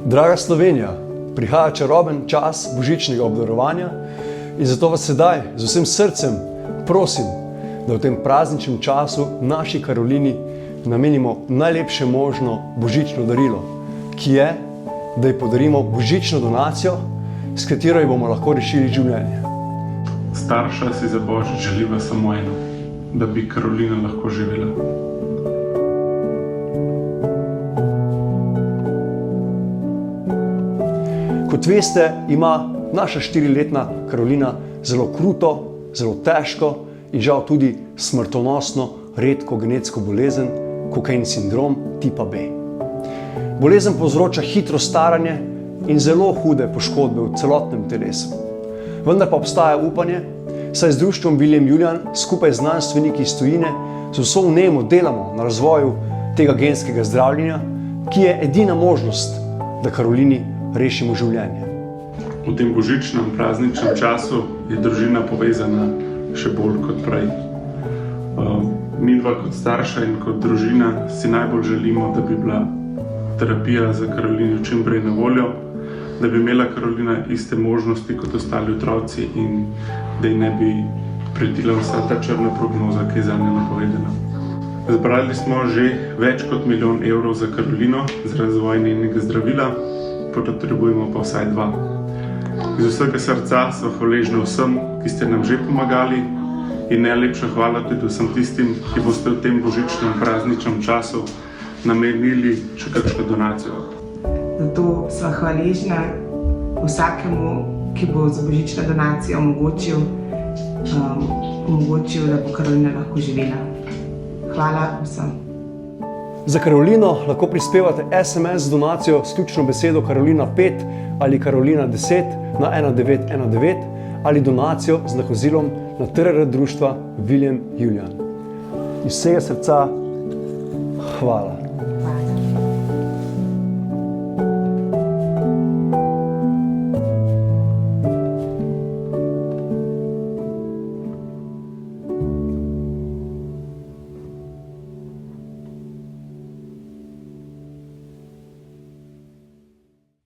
Draga Slovenija, prihaja čaroben čas božičnega obdarovanja in zato vas sedaj z vsem srcem prosim, da v tem prazničnem času naši Karolini namenimo najlepše možno božično darilo, ki je, da ji podarimo božično donacijo, s katero ji bomo lahko rešili življenje. Starša si za božič želiva samo eno, da bi Karolina lahko živela. Kot veste, ima naša 4-letna Karolina zelo kruto, zelo težko in žal tudi smrtonosno redko genetsko bolezen, kokain sindrom tipa B. Bolezen povzroča hitro staranje in zelo hude poškodbe v celotnem telesu. Vendar pa obstaja upanje, saj z društvom William Julian skupaj z znanstveniki iz tujine z vso vnemo delamo na razvoju tega genskega zdravljenja, ki je edina možnost, da Karolini rešimo življenje. V tem božičnem prazničnem času je družina povezana še bolj kot prej. Midva kot starša in kot družina si najbolj želimo, da bi bila terapija za Karolino čim prej na voljo, da bi imela Karolina iste možnosti kot ostali otroci in da ji ne bi pretila vsa ta črna prognoza, ki je zanje napovedana. Zbrali smo že več kot 1 milijon evrov za Karolino za razvoj njenega zdravila, potrebujemo pa vsaj 2. Iz vsega srca smo hvaležni vsem, ki ste nam že pomagali, in najlepša hvala tudi vsem tistim, ki boste v tem božičnem prazničnem času namenili še kakšno donacijo. Zato sva hvaležna vsakemu, ki bo za božično donacijo omogočil, da bo Karolina lahko živela. Hvala vsem. Za Karolino lahko prispevate SMS donacijo s ključno besedo Karolina 5 ali Karolina 10 na 1919 ali donacijo z nakazilom na TRR društva William Julian. Iz vsega srca hvala.